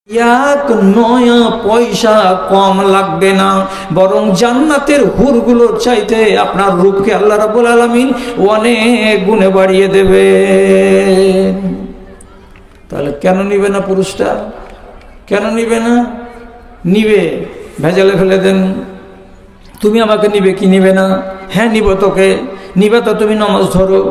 এক নয়া পয়সা কম লাগবে না, বরং জান্নাতের হুরগুলোর চাইতে আপনার রূপকে আল্লাহ রাব্বুল আলামিন অনেক গুণে বাড়িয়ে দেবে। তাহলে কেন নিবে না পুরুষটা? কেন নিবে না? নিবে, ভেজালে ফেলে দেন। তুমি আমাকে নিবে কি নিবে না? হ্যাঁ নিব তোকে। নিবে তো তুমি নামাজ ধরো।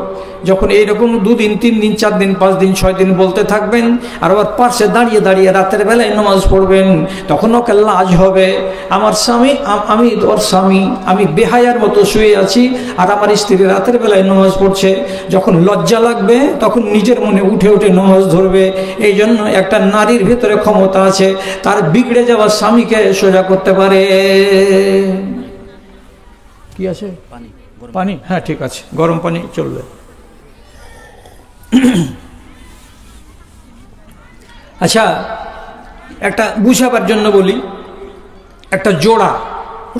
যখন এইরকম 2 দিন 3 দিন 4 দিন 5 দিন 6 দিন বলতে থাকবেন, আর আবার পাশে দাঁড়িয়ে দাঁড়িয়ে রাতের বেলায় নামাজ পড়বেন, তখন ওকে লাজ হবে। আমার স্বামী, আমি ওর স্বামী, আমি বেহায়ার মতো শুয়ে আছি, আর আমার স্ত্রী রাতের বেলায় নামাজ পড়ছে। যখন লজ্জা লাগবে তখন নিজের মনে উঠে উঠে নামাজ ধরবে। এই জন্য একটা নারীর ভেতরে ক্ষমতা আছে, তার বিগড়ে যাওয়া স্বামীকে সোজা করতে পারে। কি আছে? পানি? হ্যাঁ ঠিক আছে, গরম পানি চলবে। আচ্ছা, একটা বুঝাবার জন্য বলি, একটা জোড়া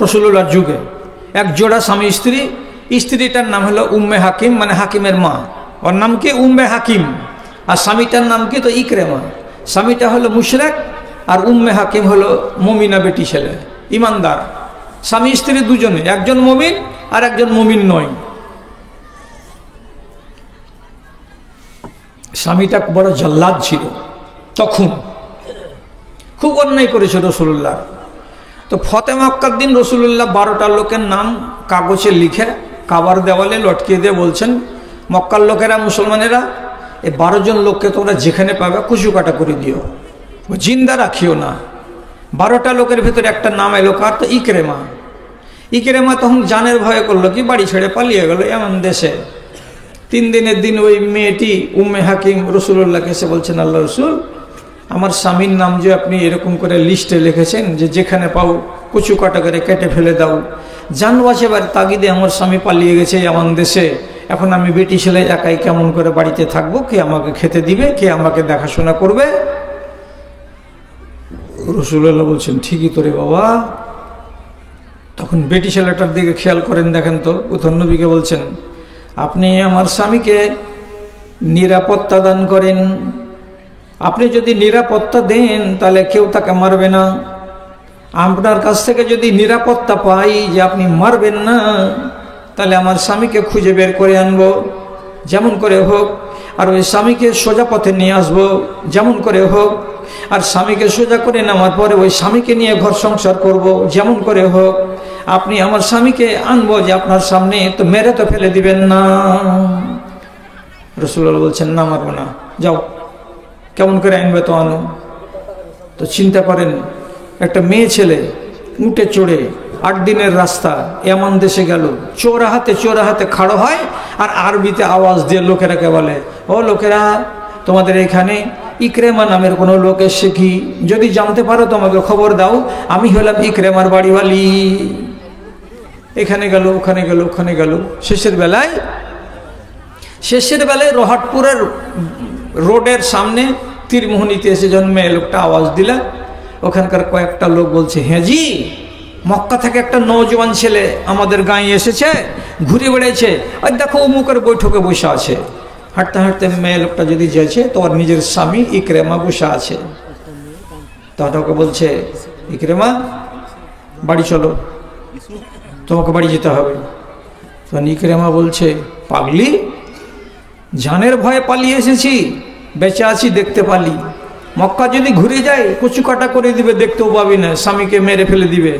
রাসূলুল্লাহর যুগে, এক জোড়া স্বামী স্ত্রী। স্ত্রীটার নাম হলো উম্মে হাকিম, মানে হাকিমের মা। ওর নাম কি? উম্মে হাকিম। আর স্বামীটার নাম কি? তো ইকরামা। স্বামীটা হলো মুশরিক, আর উম্মে হাকিম হলো মুমিনা বেটি ছেলে, ইমানদার। স্বামী স্ত্রী দুজনে, একজন মুমিন আর একজন মুমিন নয়। স্বামীটা বড় জল্লাদ ছিল, তখন খুব অন্যায় করেছে রাসূলুল্লাহ। তো ফতে মক্কার দিন রাসূলুল্লাহ 12টা লোকের নাম কাগজে লিখে কাবার দেওয়ালে লটকিয়ে দিয়ে বলছেন, মক্কার লোকেরা, মুসলমানেরা, এই 12 জন লোককে তোমরা যেখানে পাবে কুচু কাটা করে দিও, জিন্দা রাখিও না। 12টা লোকের ভেতরে একটা নাম এলো কার? তো ইকরামা। ইকরামা তখন জানের ভয়ে করলো কি, বাড়ি ছেড়ে পালিয়ে গেল এমন দেশে। 3 দিনের দিন ওই মেয়েটি উম্মে হাকিম রাসূলুল্লাহকে এসে বলছেন, আল্লাহ রাসূল, আমার স্বামীর নাম যে আপনি এরকম করে লিস্টে লিখেছেন যে যেখানে পাও কুচু কাটা করে কেটে ফেলে দাও, জান বাঁচাবার তাগিদে আমার স্বামী পালিয়ে গেছে এমন দেশে। এখন আমি বেটি ছেলে একাই কেমন করে বাড়িতে থাকবো? কে আমাকে খেতে দিবে? কে আমাকে দেখাশোনা করবে? রাসূলুল্লাহ বলছেন, ঠিকই তো রে বাবা। তখন বেটি ছেলেটার দিকে খেয়াল করেন, দেখেন তো, উত্তর নবীকে বলছেন, আপনি আমার স্বামীকে নিরাপত্তা দান করেন। আপনি যদি নিরাপত্তা দেন তাহলে কেউ তাকে মারবে না। আপনার কাছ থেকে যদি নিরাপত্তা পাই যে আপনি মারবেন না, তাহলে আমার স্বামীকে খুঁজে বের করে আনবো যেমন করে হোক, আর ওই স্বামীকে সোজা পথে নিয়ে আসবো যেমন করে হোক। আর স্বামীকে সোজা করে নেওয়ার পরে ওই স্বামীকে নিয়ে ঘর সংসার করব যেমন করে হোক। আপনি আমার স্বামীকে আনবো যে আপনার সামনে, তো মেরে তো ফেলে দিবেন না। রাসূলুল্লাহ বলছেন, না মারবো না, যাও, কেমন করে আনবে তো আনো। তো চিন্তা করেন, একটা মেয়ে ছেলে উঠে চড়ে 8 দিনের রাস্তা এমন দেশে গেল, চোরাহাতে খাড়ো হয়, আর আরবিতে আওয়াজ দিয়ে লোকেরাকে বলে, ও লোকেরা, তোমাদের এখানে ইকরামা নামের কোনো লোক এসে কি? যদি জানতে পারো তোমাকে খবর দাও, আমি হলাম ইকরামার বাড়িওয়ালি। এখানে গেল, ওখানে গেল, ওখানে গেল। শেষের বেলায় রহাটপুরের রোডের সামনে তীরমোহনীতে এসে জন্মে লোকটা আওয়াজ দিলা। ওখানকার কয়েকটা লোক বলছে, হ্যাঁ জি, মক্কা থেকে একটা নওজোয়ান ছেলে আমাদের গাঁয়ে এসেছে, ঘুরে বেড়েছে, আর দেখো অমুকের বৈঠকে বসে আছে। হাঁটতে হাঁটতে মেয়ে লোকটা যদি যাচ্ছে, তো ওর নিজের স্বামী ইকরামা বসে আছে। তখন ওকে বলছে, ইকরামা বাড়ি চলো, তোমাকে বাড়ি যেতে হবে। তখন ইকরামা বলছে, পাগলি, জানের ভয়ে পালিয়ে এসেছি, বেঁচে আছি দেখতে পালি। মক্কা যদি ঘুরে যায় কচু কাটা করে দিবে, দেখতেও পাবি না, স্বামীকে মেরে ফেলে দিবে।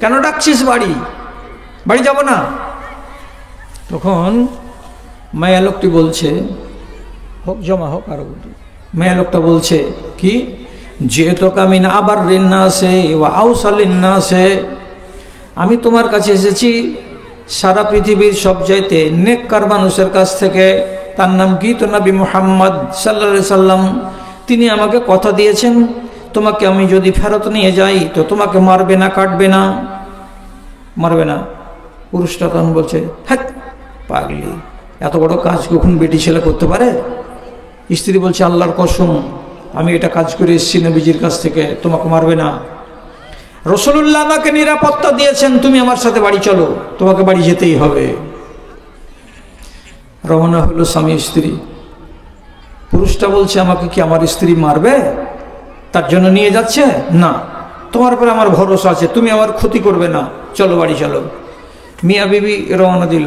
কেন ডাকছিস বাড়ি যাব না? তখন মায়া লোকটি বলছে, হোক জমা হোক আরো। মায়া লোকটা বলছে কি, যেহেতু আমি না আবার রিন্না আছে বা আউসালিন্না আছে, আমি তোমার কাছে এসেছি সারা পৃথিবীর সবচাইতে নেককার মানুষের কাছ থেকে। তার নাম কি? তো নবী মুহাম্মদ সাল্লাল্লাহু আলাইহি সাল্লাম। তিনি আমাকে কথা দিয়েছেন, তোমাকে আমি যদি ফেরত নিয়ে যাই তো তোমাকে মারবে না, কাটবে না, মারবে না। পুরুষটা তখন বলছে, হ্যাঁ পাগলি, এত বড় কাজ কখন বেটি ছেলে করতে পারে? স্ত্রী বলছে, আল্লাহর কসম, আমি এটা কাজ করে এসেছি নবীজির কাছ থেকে, তোমাকে মারবে না। রাসূলুল্লাহ আমাকে নিরাপত্তা দিয়েছেন, তুমি আমার সাথে বাড়ি চলো, তোমাকে বাড়ি যেতেই হবে। রওনা হলো স্বামী স্ত্রী। পুরুষটা বলছে, আমাকে কি আমার স্ত্রী মারবে? তার জন্য নিয়ে যাচ্ছে না, তোমার উপরে আমার ভরসা আছে, তুমি আমার ক্ষতি করবে না, চলো বাড়ি চলো। মিয়া বিবি রওনা দিল।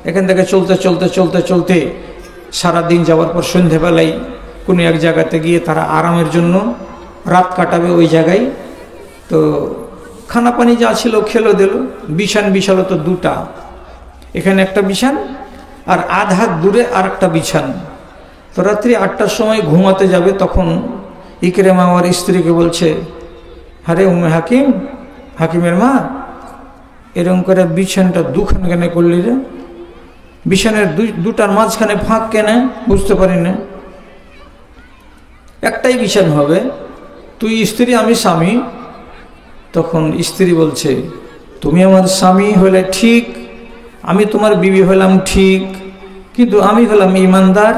এখান থেকে চলতে চলতে চলতে চলতে সারাদিন যাওয়ার পর সন্ধ্যেবেলায় কোনো এক জায়গাতে গিয়ে তারা আরামের জন্য রাত কাটাবে ওই জায়গায়। তো খানা পানি যা ছিল খেলো দিল। বিছান বিছালো তো দুটা, এখানে একটা বিছান আর আধ হাত দূরে আর একটা বিছান। তো রাত্রি 8টার সময় ঘুমাতে যাবে, তখন ইকরামা আমার স্ত্রীকে বলছে, আরে উম্মে হাকিম, হাকিমের মা, এরকম করে বিছানটা দুখান কেন করলি রে? বিছানের দুটার মাঝখানে ফাঁক কেন? বুঝতে পারি না, একটাই বিছান হবে, তুই স্ত্রী আমি স্বামী। তখন স্ত্রী বলছে, তুমি আমার স্বামী হলে ঠিক, আমি তোমার বিবি হলাম ঠিক, কিন্তু আমি হলাম ইমানদার,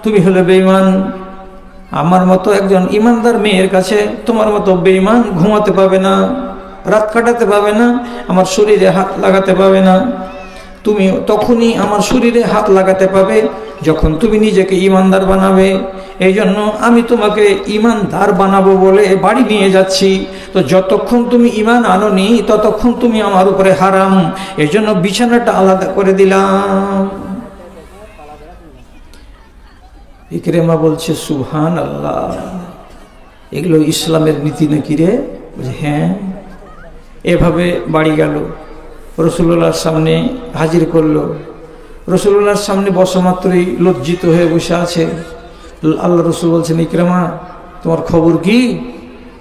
তুমি হলে বেঈমান। আমার মতো একজন ইমানদার মেয়ের কাছে তোমার মতো বেঈমান ঘুমাতে পাবে না, রাত কাটাতে পাবে না, আমার শরীরে হাত লাগাতে পাবে না। তুমি তখনই আমার শরীরে হাত লাগাতে পাবে যখন তুমি নিজেকে ইমানদার বানাবে। এই জন্য আমি তোমাকে ইমানদার বানাবো বলে বাড়ি নিয়ে যাচ্ছি। তো যতক্ষণ তুমি ইমান আনোনি ততক্ষণ তুমি আমার উপরে হারাম, এই জন্য বিছানাটা আলাদা করে দিলাম। ইকরামা বলছে, সুবহানাল্লাহ, এগুলো ইসলামের নীতি নাকি রে? হ্যাঁ। এভাবে বাড়ি গেল, রাসূলুল্লাহর সামনে হাজির করলো। রাসূলুল্লাহর সামনে বসা মাত্রই লজ্জিত হয়ে বসে আছে। আল্লাহ রসুল বলছেন, ইকরামা তোমার খবর কি?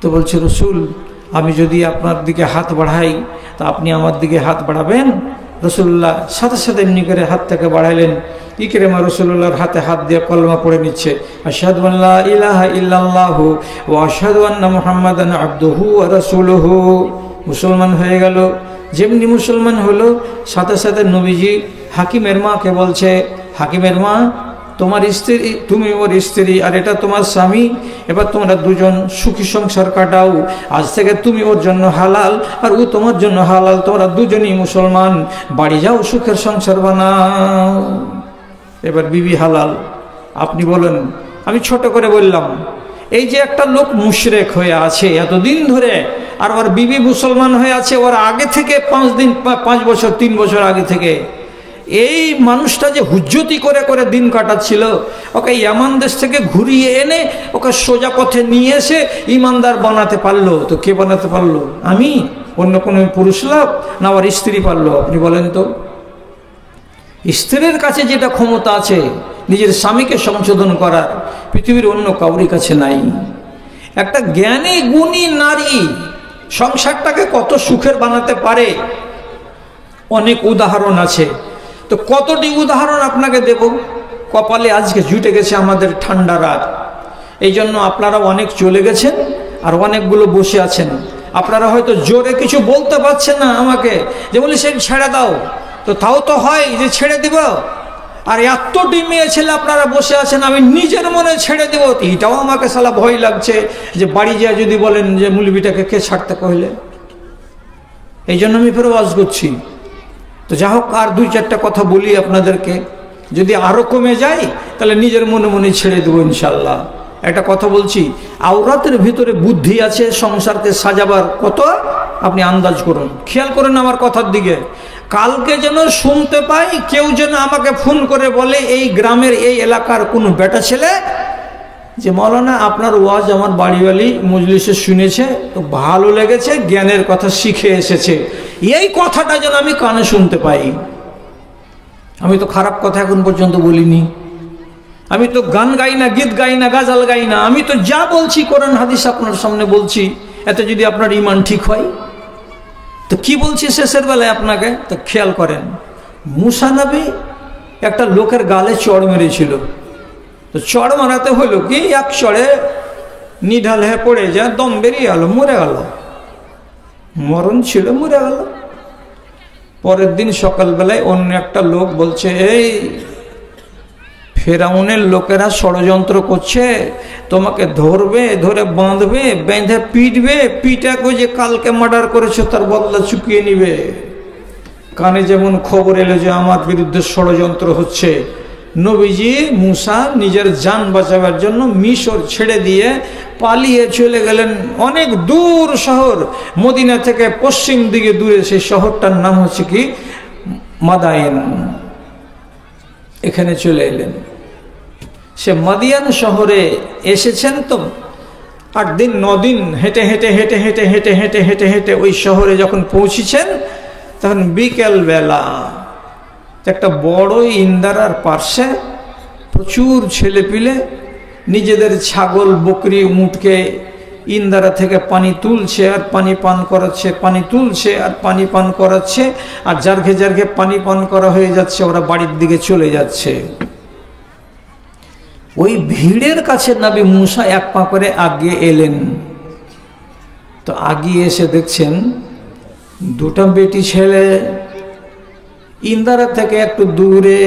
তো বলছে, রসুল আমি যদি আপনার দিকে হাত বাড়াই তা আপনি আমার দিকে হাত বাড়াবেন? রাসূলুল্লাহ সাথে সাথে এমনি করে হাতটাকে বাড়াইলেন। ইকরামা রাসূলুল্লাহর হাতে হাত দিয়ে কলমা পড়ে নিচ্ছে, আশহাদু আল্লা ইলাহা ইল্লাল্লাহু ওয়া আশহাদু আন্না মুহাম্মাদান আবদুহু ওয়া রাসূলুহু। মুসলমান হয়ে গেল। যেমনি মুসলমান হলো, সাথে সাথে নবীজি হাকিমের মাকে বলছে, হাকিমের মা, তোমার স্ত্রী, তুমি ওর স্ত্রী আর এটা তোমার স্বামী, এবার তোমরা দুজন সুখী সংসার কাটাও। আজ থেকে তুমি ওর জন্য হালাল আর ও তোমার জন্য হালাল, তোমরা দুজনই মুসলমান, বাড়ি যাও সুখের সংসার বানাও। এবার বিবি হালাল। আপনি বলেন, আমি ছোট করে বললাম, এই যে একটা লোক মুশরিক হয়ে আছে এতদিন ধরে, আর ওর বিবি মুসলমান হয়ে আছে ওর আগে থেকে 5 বছর 3 বছর আগে থেকে, এই মানুষটা যে হুজ্জতি করে করে দিন কাটাচ্ছিল, ওকে ইয়ামান দেশ থেকে ঘুরিয়ে এনে ওকে সোজা পথে নিয়ে এসে ইমানদার বানাতে পারলো। তো কে বানাতে পারলো? আমি? অন্য কোনো পুরুষ লোক? না ওর স্ত্রী পারলো? আপনি বলেন তো। স্ত্রীর কাছে যেটা ক্ষমতা আছে নিজের স্বামীকে সংশোধন করার, পৃথিবীর অন্য কাউরি কাছে নাই। একটা জ্ঞানী গুণী নারী সংসারটাকে কত সুখের বানাতে পারে অনেক উদাহরণ আছে। তো কতটি উদাহরণ আপনাকে দেব? কপালে আজকে জুটে গেছে আমাদের ঠান্ডা রাত, এই জন্য আপনারা অনেক চলে গেছেন আর অনেকগুলো বসে আছেন। আপনারা হয়তো জোরে কিছু বলতে পারছেন না আমাকে, যে বলি সে ছেড়ে দাও, তো তাও তো হয় যে ছেড়ে দিব। আর এতটি মেয়ে ছেলে আপনারা বসে আছেন, আমি নিজের মনে ছেড়ে দেব, এটাও আমাকে সালা ভয় লাগছে যে বাড়ি যায় যদি বলেন যে মুলবিটাকে কে ছাড়তে কইলে। এই জন্য আমি ফের ওয়াজ করছি। তো যা হোক, আর 2-4টা কথা বলি আপনাদেরকে, যদি আরো কমে যায় তাহলে নিজের মনে মনে ছেড়ে দেবো ইনশাল্লাহ। একটা কথা বলছি, আওরাতের ভিতরে বুদ্ধি আছে সংসারকে সাজাবার কত, আপনি আন্দাজ করুন, খেয়াল করেন আমার কথার দিকে। কালকে যেন শুনতে পাই কেউ যেন আমাকে ফোন করে বলে এই গ্রামের এই এলাকার কোনো বেটা ছেলে যে মৌলানা আপনার ওয়াজ আমার বাড়িওয়ালি মজলিসে শুনেছে, তো ভালো লেগেছে, জ্ঞানের কথা শিখে এসেছে, এই কথাটা যেন আমি কানে শুনতে পাই। আমি তো খারাপ কথা এখন পর্যন্ত বলিনি, আমি তো গান গাই না, গীত গাই না, গাজাল গাই না, আমি তো যা বলছি কোরআন হাদিস আপনার সামনে বলছি। এতে যদি আপনার ইমান ঠিক হয়, তো কি বলছি শেষের বেলায় আপনাকে, তো খেয়াল করেন। মুসা নবী একটা লোকের গালে চড় মেরেছিল, তো চড় মারাতে হলো কি, এক চড়ে নিঢাল হয়ে পড়ে যায়, দম বেরিয়ে গেল, মরে গেল, মরণ ছিল, মরে গেল। পরের দিন সকালবেলায় অন্য একটা লোক বলছে, এই ফেরাউনের লোকেরা ষড়যন্ত্র করছে, তোমাকে ধরবে, ধরে বাঁধবে, বেঁধে পিটবে, পিটাকে যে কালকে মার্ডার করেছে তার বদলা চুকিয়ে নিবে। কানে যেমন খবর এলো যে আমার বিরুদ্ধে ষড়যন্ত্র হচ্ছে, নবীজি মুসা নিজের জান বাঁচাবার জন্য মিশর ছেড়ে দিয়ে পালিয়ে চলে গেলেন অনেক দূর শহর, মদিনা থেকে পশ্চিম দিকে দূরে। সেই শহরটার নাম হচ্ছে কি মাদায়েন। এখানে চলে এলেন। সে মাদিয়ান শহরে এসেছেন তো 8 দিন 9 দিন হেঁটে হেঁটে হেঁটে হেঁটে হেঁটে হেঁটে হেঁটে হেঁটে ওই শহরে যখন পৌঁছেছেন তখন বিকেল বেলা একটা বড় ইন্দারার পার্শ্বে প্রচুর ছেলেপিলে নিজেদের ছাগল বকরি উটকে ইন্দারা থেকে পানি তুলছে আর পানি পান করাচ্ছে, পানি তুলছে আর পানি পান করাচ্ছে, আর জার্ঘে জার্ঘে পানি পান করা হয়ে যাচ্ছে, ওরা বাড়ির দিকে চলে যাচ্ছে। ওই ভিড়ের কাছে নবী মুসা এক পা করে আগে এলেন। তো আগিয়ে এসে দেখছেন দুটো বেটি ছেলে ইন্দারা থেকে একটু দূরে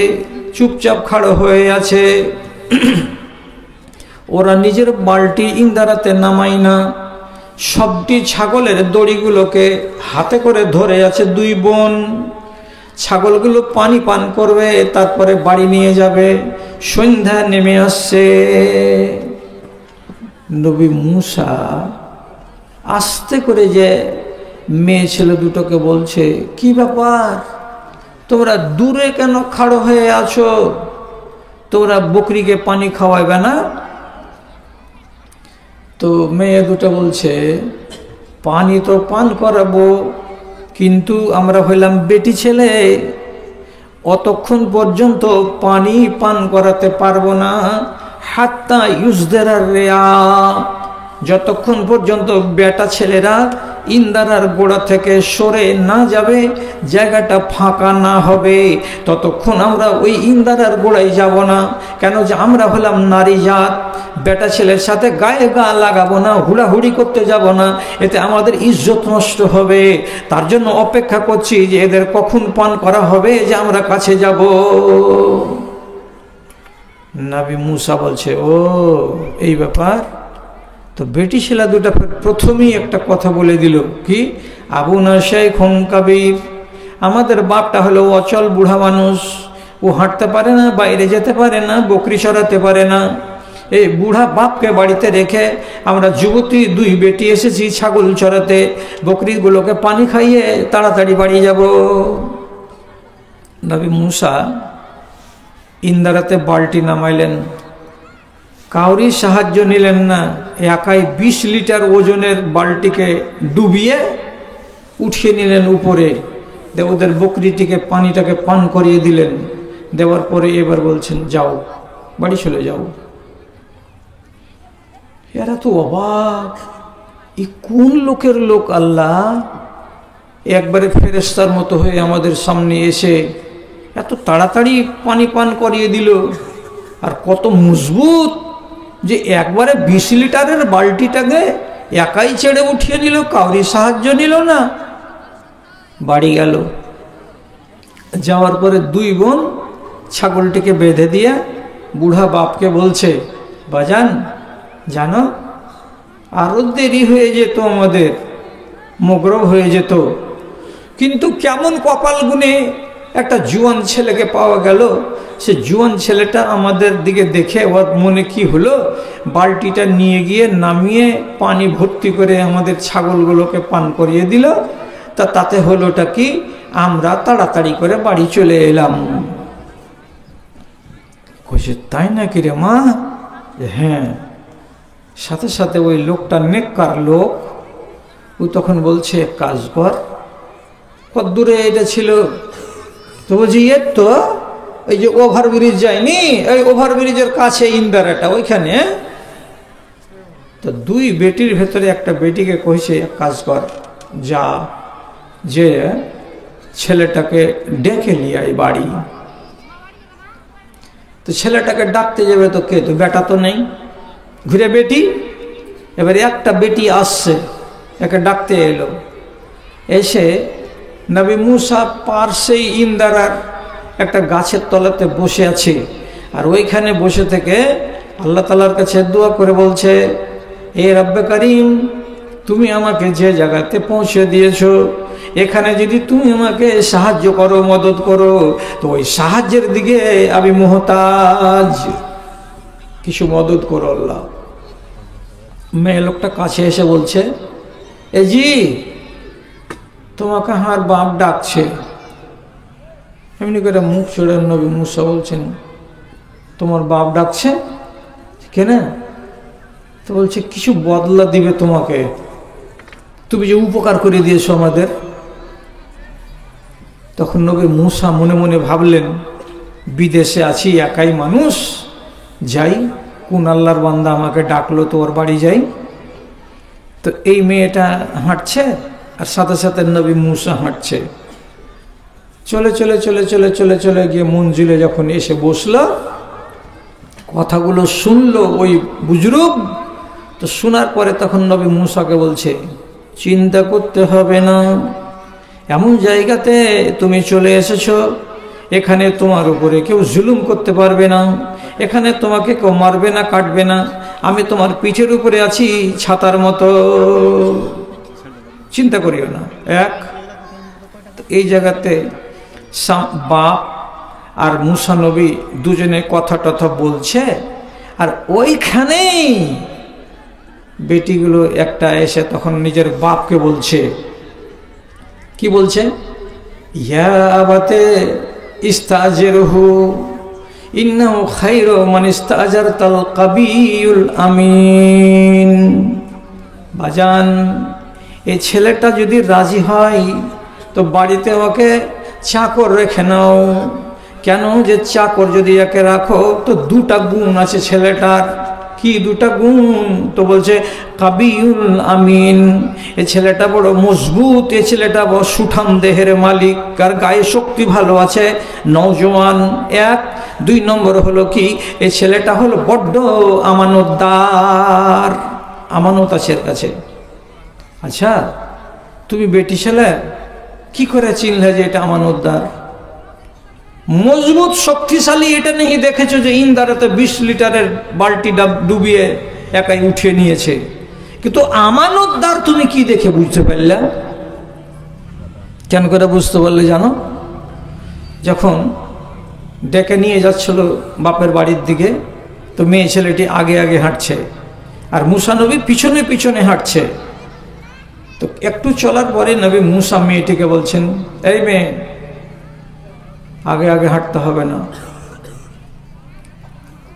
চুপচাপ খাড়ো হয়ে আছে। ওরা নিজের বালতি ইন্দারাতে নামায় না, সবটি ছাগলের দড়িগুলোকে হাতে করে ধরে আছে 2 বোন। ছাগলগুলো পানি পান করবে, তারপরে বাড়ি নিয়ে যাবে। সন্ধ্যা নেমে আসছে। নবী মুসা আস্তে করে যে মেয়ে ছেলে দুটোকে বলছে, কি ব্যাপার, তোমরা দূরে কেন খাড়ো হয়ে আছো? তোমরা বকরিকে পানি খাওয়াবে না? তো মেয়ে দুটো বলছে, পানি তো পান করাবো, কিন্তু আমরা হইলাম বেটি ছেলে, অতক্ষণ পর্যন্ত পানি পান করাতে পারবো না। হাত্তা ইউজদেরার রেয়া, যতক্ষণ পর্যন্ত বেটা ছেলেরা ইন্দারার গোড়া থেকে সরে না যাবে, জায়গাটা ফাঁকা না হবে, ততক্ষণ আমরা ওই ইন্দারার গোড়ায় যাব না। কেন যে আমরা হলাম নারী জাত, বেটা ছেলের সাথে গায়ে গা লাগাবো না, হুড়াহুড়ি করতে যাব না, এতে আমাদের ইজ্জত নষ্ট হবে। তার জন্য অপেক্ষা করছি যে এদের কখন পান করা হবে যে আমরা কাছে যাব। নবী মুসা বলছে, ও এই ব্যাপার। তো বেটি ছেলে দুটা প্রথমেই একটা কথা বলে দিল, কি, আবু না শাইখুন কাবীর, আমাদের বাপটা হলো অচল বুড়া মানুষ, ও হাঁটতে পারে না, বাইরে যেতে পারে না, বকরি চড়াতে পারে না। এই বুড়া বাপকে বাড়িতে রেখে আমরা যুবতী 2 বেটি এসেছি ছাগল চড়াতে, বকরিগুলোকে পানি খাইয়ে তাড়াতাড়ি বাড়ি যাব। নবী মুসা ইন্দারাতে বালতি নামাইলেন, কাউরি সাহায্য নিলেন না, একাই 20 লিটার ওজনের বালতিকে ডুবিয়ে উঠিয়ে নিলেন উপরে, ওদের বকরিটিকে পানিটাকে পান করিয়ে দিলেন। দেওয়ার পরে এবার বলছেন, যাও বাড়ি চলে যাও। এরা তো অবাক, এই কোন লোকের লোক আল্লাহ, একবারে ফেরেশতার মতো হয়ে আমাদের সামনে এসে এত তাড়াতাড়ি পানি পান করিয়ে দিল, আর কত মজবুত যে একবারে 20 লিটারের বালতিটাকে একাই ছেড়ে উঠিয়ে নিল, কাউরি সাহায্য নিল না। বাড়ি গেল, যাওয়ার পরে 2 বোন ছাগলটিকে বেঁধে দিয়ে বুড়া বাপকে বলছে, বাজান জানো, আরো দেরি হয়ে যেত, আমাদের মগরব হয়ে যেত, কিন্তু কেমন কপাল গুনে একটা জুয়ান ছেলেকে পাওয়া গেল। সে জুয়ান ছেলেটা আমাদের দিকে দেখে ওর মনে কি হলো, বালতিটা নিয়ে গিয়ে নামিয়ে পানি ভর্তি করে আমাদের ছাগলগুলোকে পান করিয়ে দিল। তাতে হলোটা কি, আমরা তাড়াতাড়ি করে বাড়ি চলে এলাম। কইছে, তাই নাকি রে মা? হ্যাঁ। সাথে সাথে ওই লোকটা নেককার লোক, ও তখন বলছে, কাজ কর। কত দূরে এটা ছিল? তো বলছি, এর তো এই যে ওভারব্রিজ যায়নি, এই ওভারব্রিজের কাছে ইন্দারাটা, ওইখানে। তো 2 বেটির ভেতরে একটা বেটিকে কইছে, কাজ কর, যা যে ছেলেটাকে ডেকে নিয়ে আয় বাড়ি। তো ছেলেটাকে ডাকতে যাবে, তো কে, তো বেটা তো নেই, ঘুরে বেটি। এবারে একটা বেটি আসছে, একে ডাকতে এলো। এসে নবী মুসা পার্শ্বেই ইন্দারার একটা গাছের তলাতে বসে আছে, আর ওইখানে বসে থেকে আল্লাহ তাআলার কাছে দোয়া করে বলছে, এ রব্বে করিম, তুমি আমাকে যে জায়গাতে পৌঁছে দিয়েছো, এখানে যদি তুমি আমাকে সাহায্য করো, মদত করো, তো ওই সাহায্যের দিকে আমি মুহতাজ, কিছু মদত করো আল্লাহ। মেয়ে লোকটা কাছে এসে বলছে, এ জি তোমাকে আমার বাপ ডাকছে। এমনি করে মুখ চড়ে নবী মুসা বলছেন, তোমার বাপ ডাকছে কেন? তো বলছে কিছু বদলা দিবে তোমাকে, তুমি যে উপকার করে দিয়েছো আমাদের। তখন নবী মুসা মনে মনে ভাবলেন, বিদেশে আছি, একাই মানুষ, যাই, কোন আল্লাহর বান্দা আমাকে ডাকলো, তো ওর বাড়ি যাই। তো এই মেয়েটা হাঁটছে আর সাথে সাথে নবী মুসা হাঁটছে। চলে চলে চলে চলে চলে চলে গিয়ে মঞ্জিলে যখন এসে বসলো, কথাগুলো শুনলো ওই বুজুর্গ। তো শোনার পরে তখন নবী মুসাকে বলছে, চিন্তা করতে হবে না, এমন জায়গাতে তুমি চলে এসেছো, এখানে তোমার উপরে কেউ জুলুম করতে পারবে না, এখানে তোমাকে কেউ মারবে না, কাটবে না, আমি তোমার পিঠের উপরে আছি ছাতার মতো, চিন্তা করিও না। এক, এই জায়গাতে বাপ আর মুসা নবী দুজনে কথা টথা বলছে, আর ওইখানেই বেটিগুলো একটা এসে তখন নিজের বাপকে বলছে, কি বলছে? ইয়া আবাতে ইস্তাজিরহু ইন্নাহু খায়রু মান ইস্তাজারতাল কাবিয়ুল আমিন। বাজান, এই ছেলেটা যদি রাজি হয় তো বাড়িতে ওকে চাকর রেখে নাও। কেন? যে চাকর যদি একে রাখো তো দুটা গুণ আছে ছেলেটার। কি দুটা গুণ? তো বলছে কাবিউল আমিন, এ ছেলেটা বড় মজবুত, এ ছেলেটা বড় সুঠাম দেহের মালিক, আর গায়ে শক্তি ভালো আছে, নওজোয়ান। এক, দুই নম্বর হলো কি, এ ছেলেটা হলো বড্ড আমানতদার, আমানত আছে এর কাছে। আচ্ছা, তুমি বেটি ছেলে কি করে চিনলে যে এটা আমানতদার? মজবুত শক্তিশালী এটা নেই দেখেছো যে ইন্দারাতে 20 লিটারের বালতি ডুবিয়ে একাই উঠিয়ে নিয়েছে, কিন্তু আমানতদার তুমি কি দেখে বুঝতে পারলে? কেন করে বুঝতে পারলে জানো? যখন ডেকে নিয়ে যাচ্ছিল বাপের বাড়ির দিকে, তো মেয়ে ছেলেটি আগে আগে হাঁটছে আর মুসা নবী পিছনে পিছনে হাঁটছে। তো একটু চলার পরে নবী মুসা মেয়েটিকে বলছেন, এই মেয়ে, আগে আগে হাঁটতে হবে না,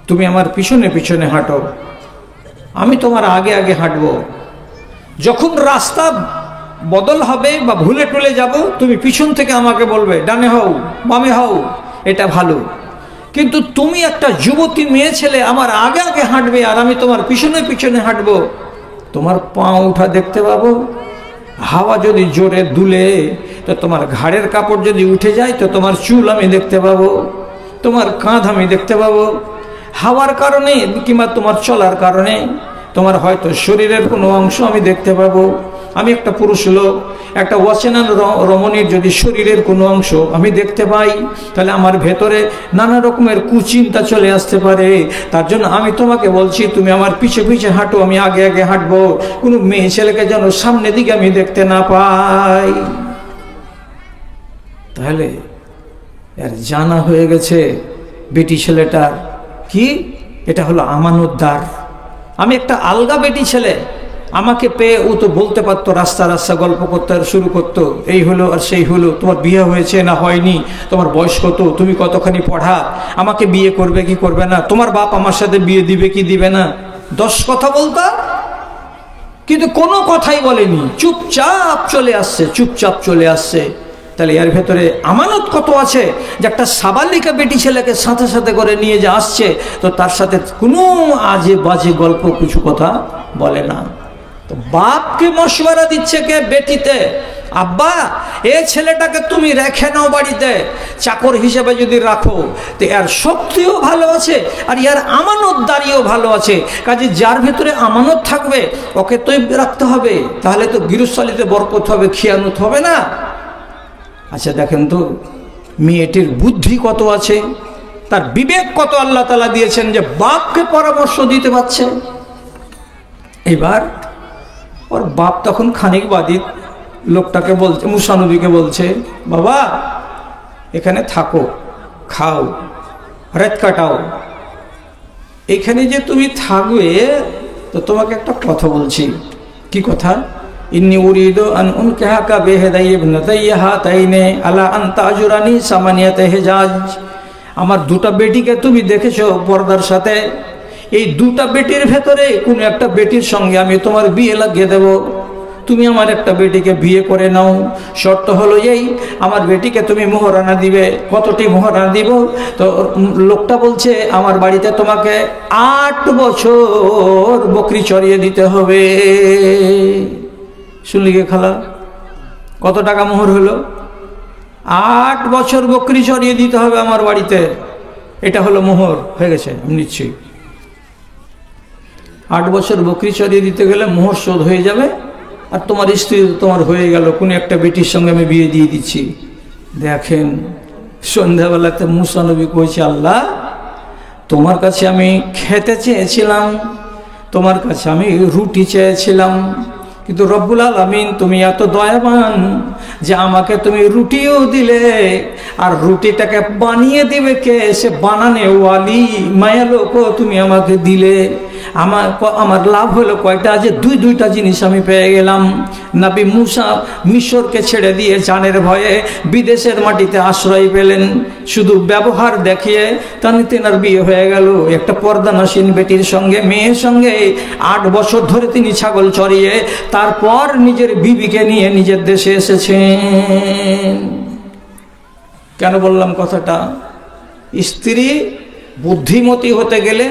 তুমি আমার পিছনে পিছনে হাঁটো, আমি তোমার আগে আগে হাঁটবো। যখন রাস্তা বদল হবে বা ভুলে টুলে যাব, তুমি পিছন থেকে আমাকে বলবে ডানে হও বামে হও, এটা ভালো। কিন্তু তুমি একটা যুবতী মেয়ে ছেলে আমার আগে আগে হাঁটবে আর আমি তোমার পিছনে পিছনে হাঁটবো, তোমার পা উঠা দেখতে পাবো, হাওয়া যদি জোরে দুলে তো তোমার ঘাড়ের কাপড় যদি উঠে যায় তো তোমার চুল আমি দেখতে পাবো, তোমার কাঁধ আমি দেখতে পাবো। হাওয়ার কারণে কিংবা তোমার চলার কারণে তোমার হয়তো শরীরের কোনো অংশ আমি দেখতে পাবো। আমি একটা পুরুষ লোক, একটা অচেনা রমণীর যদি শরীরের কোনো অংশ আমি দেখতে পাই, তাহলে আমার ভেতরে নানা রকমের কুচিন্তা চলে আসতে পারে। তার জন্য আমি তোমাকে বলছি, তুমি আমার পিছে পিছে হাঁটো, আমি আগে আগে হাঁটবো, কোনো মেয়ে ছেলেকে যেন সামনের দিকে আমি দেখতে না পাই। তাহলে এর জানা হয়ে গেছে বেটি ছেলেটার কি, এটা হলো আমানতদার। আমি একটা আলগা বেটি ছেলে, আমাকে পেয়ে ও তো বলতে পারতো, রাস্তা রাস্তা গল্প করতে শুরু করতো, এই হলো আর সেই হলো, তোমার বিয়ে হয়েছে না হয়নি, তোমার বয়স কত, তুমি কতখানি পড়া, আমাকে বিয়ে করবে কি করবে না, তোমার বাপ আমার সাথে বিয়ে দিবে কি দিবে না, 10 কথা বলতো, কিন্তু কোনো কথাই বলেনি, চুপচাপ চলে আসছে, চুপচাপ চলে আসছে। তাহলে এর ভেতরে আমানত কত আছে, যে একটা সাবালিকা বেটি ছেলেকে সাথে সাথে করে নিয়ে যে আসছে, তো তার সাথে কোনো আজে বাজে গল্প কিছু কথা বলে না। তো বাপকে মশওয়ারা দিচ্ছে কে? বেটিতে, আব্বা এই ছেলেটাকে তুমি রেখে নাও বাড়িতে, চাকর হিসেবে যদি রাখো তো এর শক্তিও ভালো আছে আর এর আমানতদারিও ভালো আছে। কাজে যার ভেতরে আমানত থাকবে ওকে তো রাখতে হবে, তাহলে তো গৃহস্থালিতে বরকত হবে, খিয়ানত হবে না। আচ্ছা দেখেন তো মেয়েটির বুদ্ধি কত আছে, তার বিবেক কত আল্লাহ তাআলা দিয়েছেন যে বাপকে পরামর্শ দিতে পারছে। এবার ওর বাপ তখন খানিক বাদী লোকটাকে বলছে, মুসা নবীকে বলছে, বাবা এখানে থাকো, খাও, রাত কাটাও, এখানে যে তুমি থাকবে তো তোমাকে একটা কথা বলছি। কি কথা? ইন্নী উরিদু আন উনকিহাকা বিহিদাই ইবনাতাইয়া হাতাইনি আলা আন তাজুরানি সামানিয়াত হিজাজ। আমার দুটা বেটিকে তুমি দেখেছো পর্দার সাথে, এই দুটা বেটির ভেতরে কোন একটা বেটির সঙ্গে আমি তোমার বিয়ে লাগিয়ে দেব, তুমি আমার একটা বেটিকে বিয়ে করে নাও। শর্ত হলো এই, আমার বেটিকে তুমি মোহরানা দিবে। কতটি মোহরানা দিব? তো লোকটা বলছে, আমার বাড়িতে তোমাকে 8 বছর বকরি চড়িয়ে দিতে হবে। শুনলি গে খালা, কত টাকা মোহর হলো? 8 বছর বকরি চড়িয়ে দিতে হবে আমার বাড়িতে। এটা হলো মোহর, হয়ে গেছে, আমি নিচ্ছি। 8 বছর বকরি চড়িয়ে দিতে গেলে মোহর শোধ হয়ে যাবে, আর তোমার স্ত্রী তোমার হয়ে গেল, কোন একটা বেটির সঙ্গে আমি বিয়ে দিয়ে দিচ্ছি। দেখেন সন্ধ্যাবেলাতে মুসা নবী কইছে, আল্লাহ তোমার কাছে আমি খেতে চেয়েছিলাম, তোমার কাছে আমি রুটি চেয়েছিলাম, কিন্তু রব্বুল আলামিন তুমি এত দয়াবান যে আমাকে তুমি রুটিও দিলে, আর রুটিটাকে বানিয়ে দিবে কে? সে বানানে ওয়ালি মায়ালোকও তুমি আমাকে দিলে। আমার লাভ হলো কয়টা? যে দুইটা জিনিস আমি পেয়ে গেলাম। নবী মুসা মিশরকে ছেড়ে দিয়ে জানের ভয়ে বিদেশের মাটিতে আশ্রয় পেলেন, শুধু ব্যবহার দেখিয়ে তেনার বিয়ে হয়ে গেল একটা পর্দানাসীন বেটির সঙ্গে, মেয়ের সঙ্গে। 8 বছর ধরে তিনি ছাগল চড়িয়ে তারপর নিজের বিবিকে নিয়ে নিজের দেশে এসেছেন। কেন বললাম কথাটা? স্ত্রী বুদ্ধিমতী হতে গেলে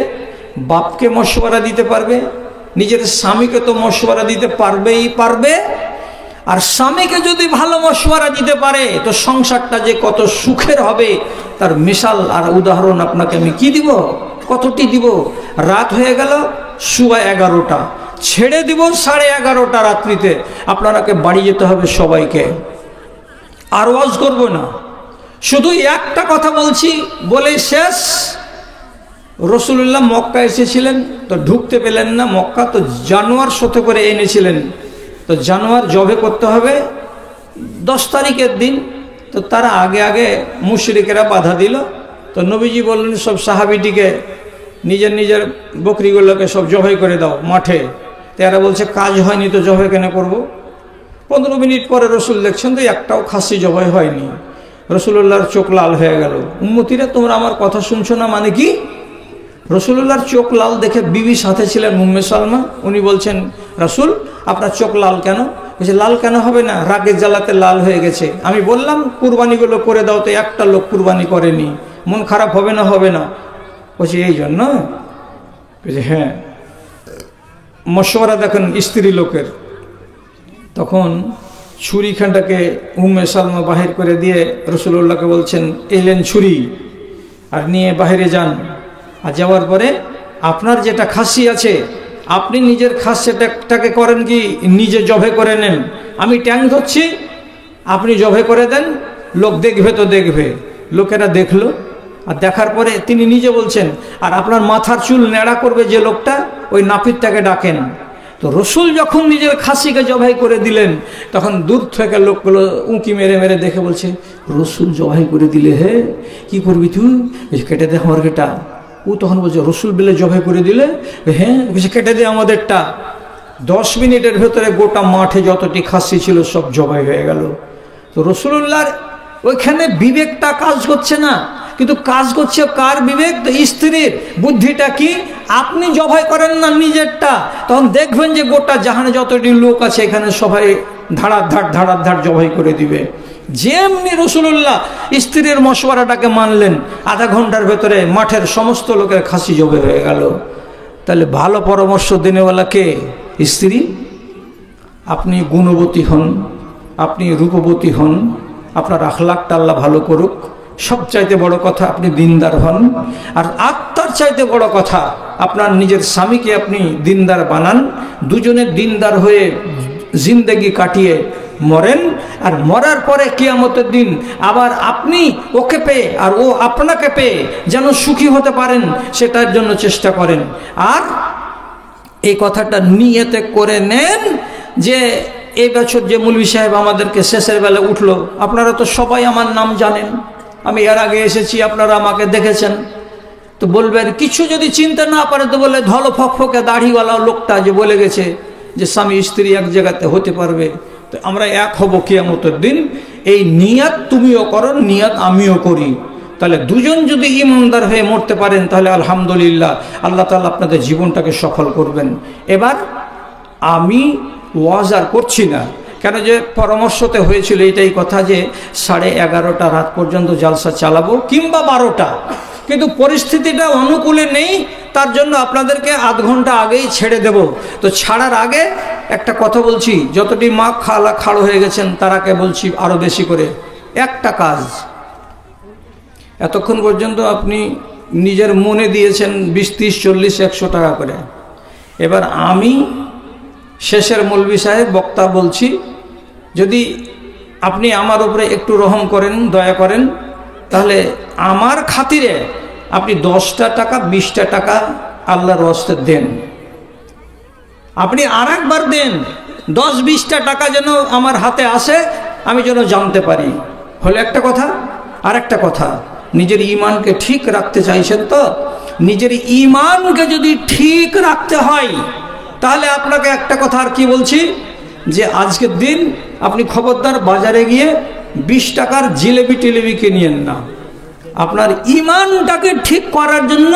বাপকে মশওয়ারা দিতে পারবে, নিজের স্বামীকে তো মশওয়ারা দিতে পারবে। আর স্বামীকে যদি ভালো মশওয়ারা দিতে পারে তো সংসারটা যে কত সুখের হবে তার মিশাল আর উদাহরণ আপনাকে আমি কি দিব, কতটি দিব। রাত হয়ে গেল সুবা 11টা, ছেড়ে দিব 11:30 রাত্রিতে। আপনারাকে বাড়ি যেতে হবে সবাইকে, আর ওয়াজ করব না, শুধু একটা কথা বলছি বলে শেষ। রসুল্লাহ মক্কা এসেছিলেন তো ঢুকতে পেলেন না মক্কা, তো জানোয়ার সাথে করে এনেছিলেন। তো জানোয়ার জবে করতে হবে 10 তারিখের দিন। তো তারা আগে মুশরিকেরা বাধা দিল। তো নবীজি বললেন সব সাহাবিটিকে নিজের বকরিগুলোকে সব জবাই করে দাও মাঠে। তারা বলছে কাজ হয়নি তো জবাই কেন করব? 15 মিনিট পরে রসুল দেখছেন তো একটাও খাসি জবাই হয়নি। রসুল্লাহর চোখ লাল হয়ে গেল। উম্মতিরা তোমরা আমার কথা শুনছো না মানে কি? রসুল্লাহর চোখ লাল দেখে বিবি সাথে ছিলেন উম্মে সালমা, উনি বলছেন রাসূল আপনার চোখ লাল কেন? বলছে লাল কেন হবে না, রাগের জ্বালাতে লাল হয়ে গেছে। আমি বললাম কুরবানিগুলো করে দাও, তো একটা লোক কুরবানি করেনি, মন খারাপ হবে না? হবে না। বলছে এই জন্য? বলছে হ্যাঁ। মশওয়ারা দেখেন স্ত্রী লোকের। তখন ছুরিখানটাকে উম্মে সালমা বাহির করে দিয়ে রসুল্লাহকে বলছেন এলেন ছুরি, আর নিয়ে বাহিরে যান। আর যাওয়ার পরে আপনার যেটা খাসি আছে আপনি নিজের খাসিটাকে করেন কি নিজে জবে করে নেন, আমি ট্যাং ধরছি, আপনি জবে করে দেন, লোক দেখবে তো দেখবে। লোকেরা দেখলো, আর দেখার পরে তিনি নিজে বলছেন আর আপনার মাথার চুল নেড়া করবে যে লোকটা, ওই নাপিতটাকে ডাকেন। তো রসুল যখন নিজের খাসিকে জবাই করে দিলেন তখন দূর থেকে লোকগুলো উঁকি মেরে মেরে দেখে বলছে রসুল জবাই করে দিলে, হে কি করবি তুই? কেটে দে আমার কেটা। ও তখন বলছে রসুল বিলে জবাই করে দিলে? হ্যাঁ। বলছে কেটে দে আমাদেরটা। 10 মিনিটের ভেতরে গোটা মাঠে যতটি খাসি ছিল সব জবাই হয়ে গেল। তো রসুল্লাহর ওইখানে বিবেকটা কাজ করছে না, কিন্তু কাজ করছে কার বিবেক? তো স্ত্রীর বুদ্ধিটা কি? আপনি জবাই করেন না নিজেরটা, তখন দেখবেন যে গোটা জাহানে যতটি লোক আছে এখানে সবাই ধাড়ার জবাই করে দিবে। যেমনি রসুল্লাহ স্ত্রীর মশওয়ারাটাকে মানলেন, আধা ঘন্টার ভেতরে মাঠের সমস্ত লোকের খাসি জবে হয়ে গেল। তাহলে ভালো পরামর্শ দেনেওয়ালা কে? স্ত্রী। আপনি গুণবতী হন, আপনি রূপবতী হন, আপনার আখলাকটা আল্লাহ ভালো করুক। সবচাইতে বড় কথা আপনি দিনদার হন, আর আত্মার চাইতে বড় কথা আপনার নিজের স্বামীকে আপনি দিনদার বানান। দুজনের দিনদার হয়ে জিন্দেগি কাটিয়ে মরেন, আর মরার পরে কিয়ামতের দিন আবার আপনি ওকে পেয়ে আর ও আপনাকে পেয়ে যেন সুখী হতে পারেন সেটার জন্য চেষ্টা করেন। আর এই কথাটা নিয়তে করে নেন যে এই বছর যে মৌলভী সাহেব আমাদেরকে শেষের বেলা উঠলো, আপনারা তো সবাই আমার নাম জানেন, আমি এর আগে এসেছি, আপনারা আমাকে দেখেছেন। তো বলবেন কিছু যদি চিনতে না পারে তো বলে ধলো ফকফকে দাড়িওয়ালা লোকটা যে বলে গেছে যে স্বামী স্ত্রী এক জায়গাতে হতে পারবে, তো আমরা এক হব কিয়ামতের দিন। এই নিয়াত তুমিও করো, নিয়াত আমিও করি, তাহলে দুজন যদি ইমানদার হয়ে মরতে পারেন তাহলে আলহামদুলিল্লাহ, আল্লাহ তাআলা আপনাদের জীবনটাকে সফল করবেন। এবার আমি ওয়াজ আর করছি না, কেন যে পরামর্শতে হয়েছিল এটাই কথা যে 11:30 রাত পর্যন্ত জালসা চালাবো কিংবা 12টা, কিন্তু পরিস্থিতিটা অনুকূলে নেই, তার জন্য আপনাদেরকে আধ ঘন্টা আগেই ছেড়ে দেব। তো ছাড়ার আগে একটা কথা বলছি, যতটি মা খালা খাড়ো হয়ে গেছেন তারাকে বলছি আরো বেশি করে, একটা কাজ এতক্ষণ পর্যন্ত আপনি নিজের মনে দিয়েছেন 20, 30, 40, 100 টাকা করে। এবার আমি শেষের মৌলভী সাহেব বক্তা বলছি, যদি আপনি আমার উপরে একটু রহম করেন, দয়া করেন, তাহলে আমার খাতিরে আপনি 10টা টাকা 20টা টাকা আল্লাহর ওয়াস্তে দেন। আপনি আর একবার দেন, 10-20টা টাকা যেন আমার হাতে আসে, আমি যেন জানতে পারি। হলে একটা কথা। আর একটা কথা, নিজের ঈমানকে ঠিক রাখতে চাইছেন তো? নিজের ঈমানকে যদি ঠিক রাখতে হয় তাহলে আপনাকে একটা কথা আর কি বলছি, যে আজকের দিন আপনি খবরদার বাজারে গিয়ে 20 টাকার জিলেবি টিলেবি কিনিয়েন না। আপনার ঈমানটাকে ঠিক করার জন্য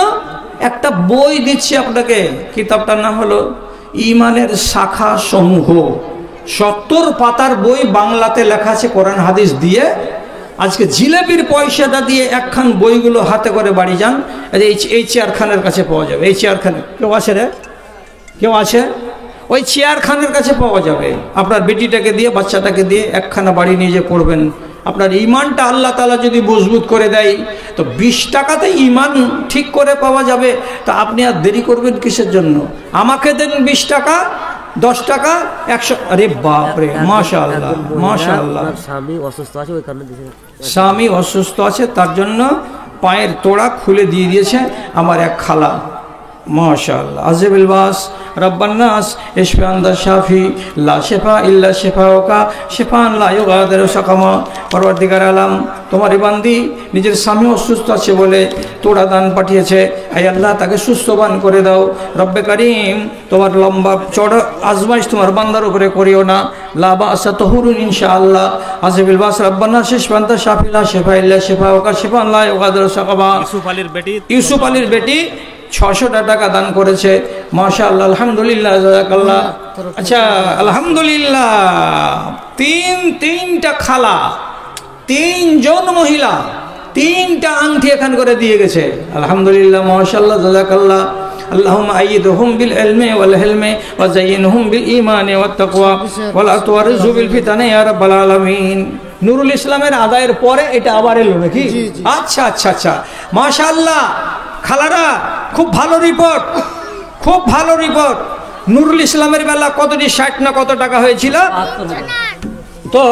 একটা বই দিচ্ছি আপনাকে, কিতাবটার নাম হলো ঈমানের শাখা সমূহ। 70 পাতার বই, বাংলাতে লেখা আছে কোরআন হাদিস দিয়ে। আজকে জিলেবির পয়সাটা দিয়ে একখান বইগুলো হাতে করে বাড়ি যান, এই চেয়ারখানের কাছে পাওয়া যাবে। এই চেয়ারখানে কেউ আছে রে? কেউ আছে? ওই চেয়ারখানের কাছে পাওয়া যাবে। আপনার বেটিটাকে দিয়ে, বাচ্চাটাকে দিয়ে একখানা বাড়ি নিয়ে যে পড়বেন। আপনার ঈমানটা আল্লাহ তাআলা যদি মজবুত করে দেয় তো 20 টাকাতে ঈমান ঠিক করে পাওয়া যাবে। তা আপনি আর দেরি করবেন কিসের জন্য? আমাকে দেন 20 টাকা, 10 টাকা, 100। আরে বাপরে, মাশাআল্লাহ মাশাআল্লাহ। স্বামী অসুস্থ আছে, ওই কারণে স্বামী অসুস্থ আছে, তার জন্য পায়ের তোড়া খুলে দিয়ে দিয়েছে আমার এক খালা। মাশাআল্লাহ। আযবিল বাস রব্বান্নাস ইশফি আনতা শাফি লা শিফা ইল্লা শিফাউকা শিফান লা ইউগাদিরু সাকামা। পরওয়ারদিগার আলম, তোমার বান্দি নিজের স্বামী অসুস্থ আছে বলে তোড়া দান পাঠিয়েছে, আয় আল্লাহ তাকে সুস্থবান করে দাও। রব্বে কারীম, তোমার লম্বা চড়া আজমাইশ তোমার বান্দার উপরে করিও না। লা বাসা তাহুরুন ইনশাআল্লাহ। আযবিল বাস রব্বান্নাস ইশফি আনতা শাফি লা শিফা ইল্লা শিফাউকা শিফান লা ইউগাদিরু সাকামা। ইউসুফ আলীর বেটি 600 টাকা দান করেছে। মাশাআল্লাহ, আলহামদুলিল্লাহ, জাযাকাল্লাহ। আচ্ছা, আলহামদুলিল্লাহ। তিনটা খালা, 3 জন মহিলা 3টা আংটি এখান করে দিয়ে গেছে। আলহামদুলিল্লাহ, মাশাআল্লাহ, জাযাকাল্লাহ। আল্লাহুম্মা আইয়িদহুম বিল ইলমি ওয়াল হিলমি ওয়া যায়্যিনহুম বিল ঈমানি ওয়াত তাকওয়া ওয়া লা তুওয়ারিজু বিল ফিতানি ইয়া রাব্বাল আলামিন। নুরুল ইসলামের আদায়ের পরে এটা আবার এলো নাকি? আচ্ছা আচ্ছা আচ্ছা, মাশাআল্লাহ। খালারা, খুব ভালো রিপোর্ট, খুব ভালো রিপোর্ট। নুরুল ইসলামের বেলা কতটি 60 না কত টাকা হয়েছিল? তো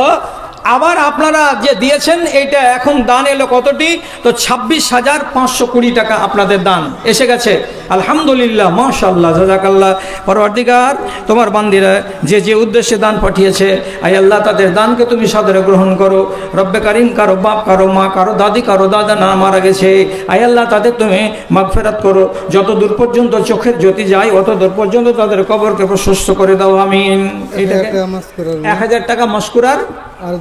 আবার আপনারা যে দিয়েছেন এইটা এখন দান এলো কতটি? তো 26,520 টাকা আপনাদের দান এসে গেছে। আলহামদুলিল্লাহ, মাশাআল্লাহ, জাযাকাল্লাহ। পরওয়ারদিগার, তোমার বান্দিরা যে যে উদ্দেশ্যে দান পাঠিয়েছে, আয় আল্লাহ তাদের দানকে তুমি সাদরে গ্রহণ করো। রব্বে কারীম, কারো বাপ, কারো মা, কারো দাদি, কারো দাদা না মারা গেছে, আয় আল্লাহ তাদের তুমি মাগফিরাত করো। যত দূর পর্যন্ত চোখের জ্যোতি যায় অত দূর পর্যন্ত তাদের কবরকে প্রশস্ত করে দাও, আমিন। এইটাকে 1000 টাকা মাসকুরার, আর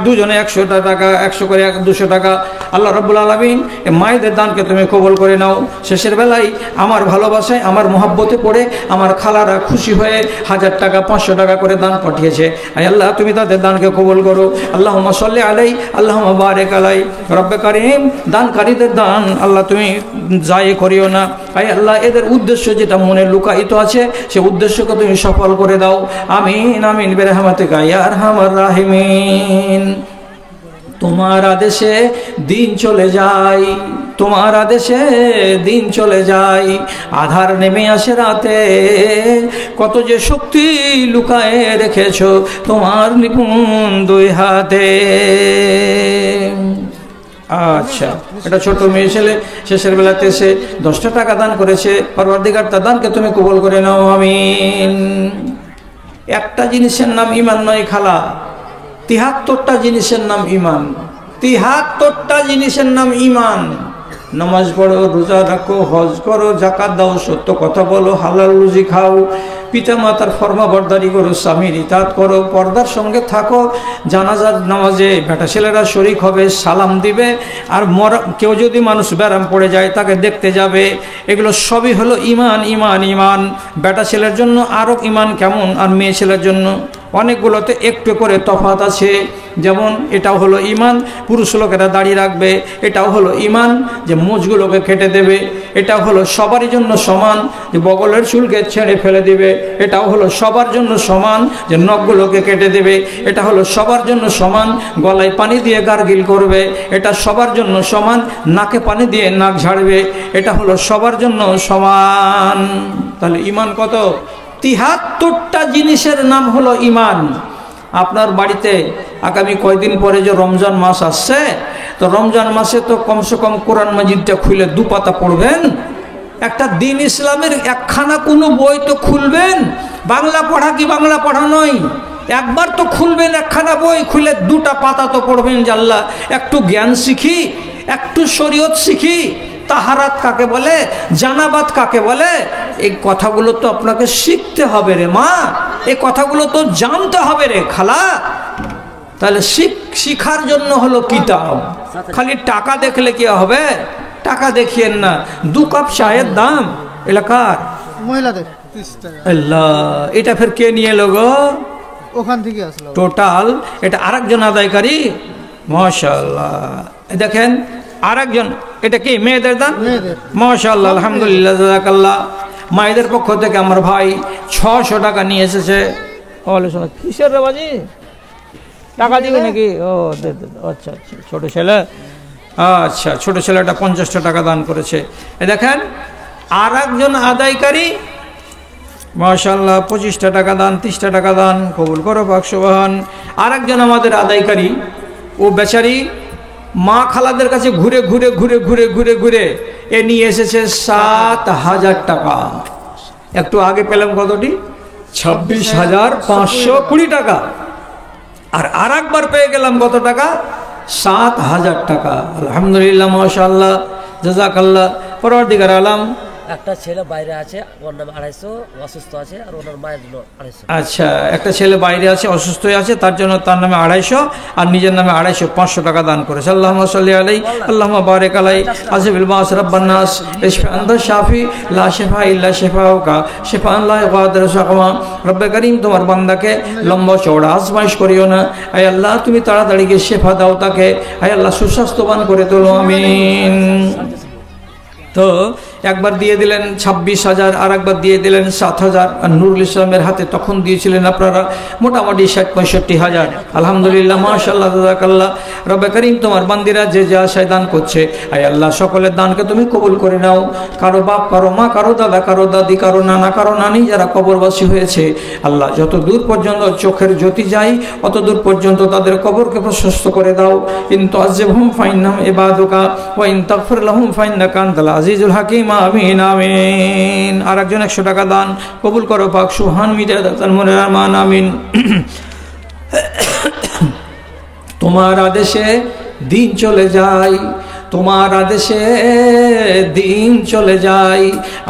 দুজনে 100 টাকা, 100 করে 200 টাকা। আল্লাহ রাব্বুল আলামিন এই মায়েদের দানকে তুমি কবুল করে নাও। শেষের বেলায় আমার ভালোবাসায়, আমার মহব্বতে পড়ে আমার খালারা খুশি হয়ে 1000 টাকা, 500 টাকা করে দান পাঠিয়েছে। আয় আল্লাহ তুমি তাদের দানকে কবুল করো। আল্লাহুম্মা সাল্লি আলাই, আল্লাহুম্মা বারিক আলাই। রব্বে কারীম, দানকারীদের দান আল্লাহ তুমি জায়ে করিও না। আয় আল্লাহ এদের উদ্দেশ্য যেটা মনে লুকায়িত আছে সে উদ্দেশ্যকে তুমি সফল করে দাও, আমিন আমিন বিরহমাতিকা ইয়া আরহামার রাহিমিন। তোমার আদেশে দিন চলে যায়, তোমার আদেশে দিন চলে যায়, আধার নেমে আসে রাতে, কত যে শক্তি লুকায়ে রেখেছো তোমার নিপুণ 2 হাতে। আচ্ছা, এটা ছোট মেয়ে ছেলে শেষের বেলাতে এসে 10টা টাকা দান করেছে। পরওয়ারদিগার তার দানকে তুমি কবুল করে নাও, আমিন। একটা জিনিসের নাম ইমান নয় খালা, ৭৩টা জিনিসের নাম ইমান। ৭৩টা জিনিসের নাম ইমান। নামাজ পড়ো, রোজা রাখো, হজ করো, জাকাত দাও, সত্য কথা বলো, হালাল রুজি খাও, পিতা মাতার ফরমাবরদারি করো, স্বামীর ইতাআত করো, পর্দার সঙ্গে থাকো, জানাজার নামাজে বেটা ছেলেরা শরিক হবে, সালাম দিবে, আর কেউ যদি মানুষ ব্যারাম পড়ে যায় তাকে দেখতে যাবে। এগুলো সবই হলো ইমান। ইমান ইমান। বেটা ছেলের জন্য আরও ইমান কেমন, আর মেয়ে ছেলের জন্য অনেকগুলোতে একটু করে তফাৎ আছে। যেমন এটাও হলো ইমান, পুরুষ লোকেরা দাঁড়িয়ে রাখবে, এটাও হলো ইমান যে মুছগুলোকে কেটে দেবে। এটাও হলো সবারই জন্য সমান যে বগলের চুলকে ছেড়ে ফেলে দিবে। এটাও হলো সবার জন্য সমান যে নখগুলোকে কেটে দেবে। এটা হলো সবার জন্য সমান গলায় পানি দিয়ে গার্গিল করবে। এটা সবার জন্য সমান নাকে পানি দিয়ে নাক ঝাড়বে। এটা হলো সবার জন্য সমান। তাহলে ইমান কত? ৭৩টা জিনিসের নাম হলো ইমান। আপনার বাড়িতে আগামী কয়দিন পরে যে রমজান মাস আসছে, তো রমজান মাসে তো কমসে কম কোরআন মাজিদটা খুলে 2 পাতা পড়বেন। একটা দিন ইসলামের একখানা কোনো বই তো খুলবেন। বাংলা পড়া কি বাংলা পড়া নয়, একবার তো খুলবেন একখানা বই, খুলে 2টা পাতা তো পড়বেন যে আল্লাহ একটু জ্ঞান শিখি, একটু শরীয়ত শিখি, তাহারাত কাকে বলে, জানাবাত কাকে বলে। এই কথাগুলো তো আপনাকে শিখতে হবে রে মা, এই কথাগুলো তো জানতে হবে রে খালা। তাহলে শিখার জন্য হলো কিতাব। খালি টাকা দেখলে কি হবে? টাকা দেখিয়েন না। 2 কাপ চায়ের দাম এলাকার মহিলাদের 30 টাকা। আল্লাহ, এটা ফের কে নিয়ে এলো গো? ওখান থেকে আসলো টোটাল। এটা আরেকজন আদায়কারী। মাশাআল্লাহ। দেখেন আরেকজন, এটা কি মেয়েদের দান? মাশাআল্লাহ, আলহামদুলিল্লাহ, জাযাকাল্লাহ। মায়েদের পক্ষ থেকে আমার ভাই 600 টাকা নিয়ে এসেছে। কিসের রে বাজি? টাকা দিবে নাকি? ও আচ্ছা আচ্ছা, ছোট ছেলে। আচ্ছা, ছোট ছেলেটা 50টা টাকা দান করেছে। দেখেন আর একজন আদায়কারী, মাশাআল্লাহ, 25টা টাকা দান, 30টা টাকা দান, কবুল করো পাক সুবহান। আর একজন আমাদের আদায়কারী, ও বেচারি মা খালাদের কাছে ঘুরে ঘুরে ঘুরে ঘুরে ঘুরে ঘুরে এ নিয়ে এসেছে 7,000 টাকা। একটু আগে পেলাম কতটি? 26,520 টাকা। আর আরেকবার পেয়ে গেলাম কত টাকা? 7,000 টাকা। আলহামদুলিল্লাহ, মাশাআল্লাহ, জাযাকাল্লাহ। পরওয়ারদিগার আলম, একটা ছেলে বাইরে আছে, ওর নাম 250, অসুস্থ আছে, আর ওনার মায়ের জন্য 250। আচ্ছা, একটা ছেলে বাইরে আছে, অসুস্থ হয়ে আছে, তার জন্য তার নামে 250 আর নিজের নামে 250, 500 টাকা দান করেছে। আল্লাহুম্মা সাল্লি আলাইহি, আল্লাহুম্মা বারিক আলাইহি, আজিবিল বাস রাব্বান নাস, ইশফা আনতা শাফি, লা শিফা ইল্লা শিফাউকা, শিফাআন লা ইগাদিরু সাকমা। রব্বে করিম, তোমার বান্দাকে লম্বা চওড়া আজমাইশ করিও না। আয় আল্লাহ, তুমি তাড়াতাড়ি গিয়ে শিফা দাও তাকে। আয় আল্লাহ, সুস্বাস্থ্যবান করে তোলো, আমিন। তো একবার দিয়ে দিলেন 26,000, আর একবার দিয়ে দিলেন 7,000। আর নুরুল ইসলামের হাতে তখন দিয়েছিলেন আপনারা মোটামুটি 60-65,000। আলহামদুলিল্লাহ, মাশাআল্লাহ, জাযাকাল্লাহ। রব্বে করিম, তোমার বান্দিরা যে যা আশায় দান করছে, আয় আল্লাহ, সকলের দানকে তুমি কবুল করে নাও। কারো বাপ, কারো মা, কারো দাদা, কারো দাদি, কারো নানা, কারো নানি যারা কবরবাসী হয়েছে, আল্লাহ যত দূর পর্যন্ত চোখের জ্যোতি যায় অত দূর পর্যন্ত তাদের কবরকে প্রশস্ত করে দাও। ইন তুআযিবহুম ফাইন্নাহুম ইবাদুকা ওয়া ইন তাগফির লাহুম ফাইন্নাকা আনতাল আজিজুল হাকীম। আমিন আমিন। আর একজন 100 টাকা দান, কবুল করো পাক সুবহান মিদাদাতাল মুরমান। আমিন। তোমার আদেশে দিন চলে যায়, তোমার আদেশে দিন চলে যায়,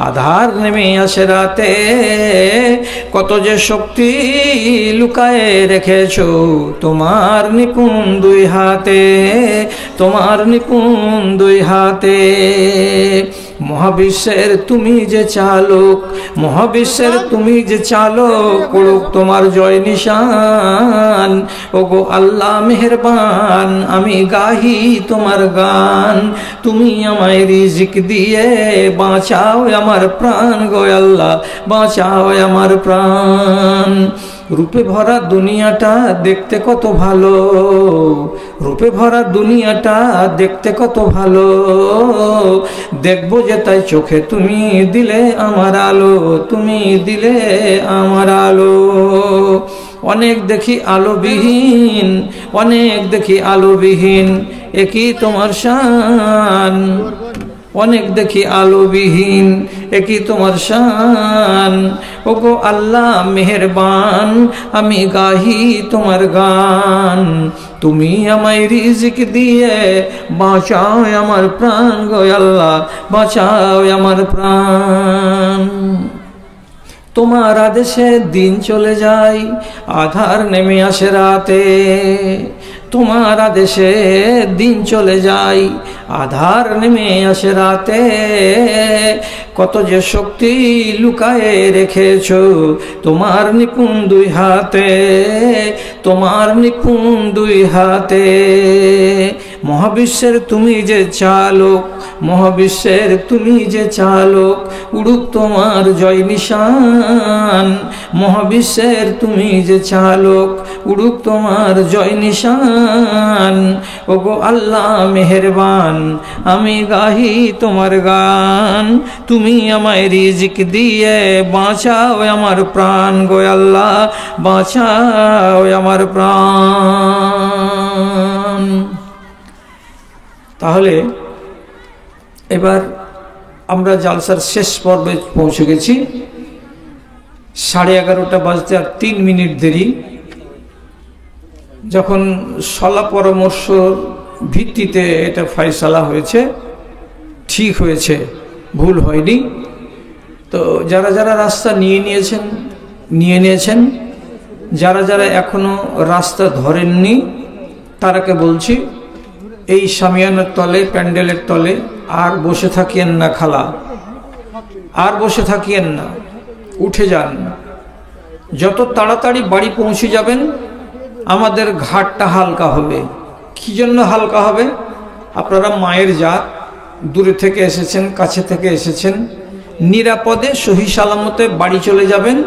আধার নেমে আসে রাতে, কত যে শক্তি লুকায়ে রেখেছো তোমার নিপুণ 2 হাতে, তোমার নিপুণ 2 হাতে। মহাবিশ্বের তুমি যে চালক, মহাবিশ্বের তুমি যে চালক, করুক তোমার জয় নিশান। ওগো আল্লাহ মেহেরবান, আমি গাহি তোমার গান, তুমি আমায় রিজিক দিয়ে বাঁচাও আমার প্রাণ গো আল্লাহ, বাঁচাও আমার প্রাণ। রূপে ভরা দুনিয়াটা দেখতে কত ভালো, রূপে ভরা দুনিয়াটা দেখতে কত ভালো, দেখবো যে তাই চোখে তুমি দিলে আমার আলো, তুমি দিলে আমার আলো। অনেক দেখি আলোবিহীন, অনেক দেখি আলোবিহীন, একই তোমার শান। অনেক দেখি আলোবিহীন, একই তোমার শান। ওগো আল্লাহ মেহেরবান, আমি গাহি তোমার গান। তুমি আমায় রিজিক দিয়ে বাঁচাও আমার প্রাণ গো আল্লাহ, বাঁচাও আমার প্রাণ। তোমার আদেশে দিন চলে যায়, আধার নেমে আসে রাতে। তোমার আদেশে দিন চলে যায়, আধার নেমে আসে রাতে। কত যে শক্তি লুকায়ে রেখেছো তোমার নিপুণ দুই হাতে, তোমার নিপুণ দুই হাতে। মহাবিশ্বের তুমি যে চালক, মহাবিশ্বের তুমি যে চালক, উড়ুক তোমার জয় নিশান। মহাবিশ্বের তুমি যে চালক, উড়ুক তোমার জয় নিশান। ওগো আল্লাহ মেহেরবান, আমি গাহি তোমার গান। তুমি আমায় রিজিক দিয়ে বাঁচাও আমার প্রাণ গো আল্লাহ, বাঁচাও আমার প্রাণ। তাহলে এবার আমরা জালসার শেষ পর্বে পৌঁছে গেছি। 11:30 বাজতে আর 3 মিনিট দেরি। যখন সলা পরামর্শ ভিত্তিতে এটা ফয়সালা হয়েছে, ঠিক হয়েছে, ভুল হয়নি। তো যারা যারা রাস্তা নিয়ে নিয়েছেন, যারা যারা এখনো রাস্তা ধরেননি, তারাকে বলছি এই শামিয়ানার তলে, প্যান্ডেলের তলে আর বসে থাকিয়েন না খালা, আর বসে থাকিয়েন না, উঠে যান। যত তাড়াতাড়ি বাড়ি পৌঁছে যাবেন আমাদের ঘাটটা হালকা হবে। কি জন্য হালকা হবে? আপনারা মায়ের জাত, দূরে থেকে এসেছেন, কাছে থেকে এসেছেন, নিরাপদে সহি সালামতে বাড়ি চলে যাবেন।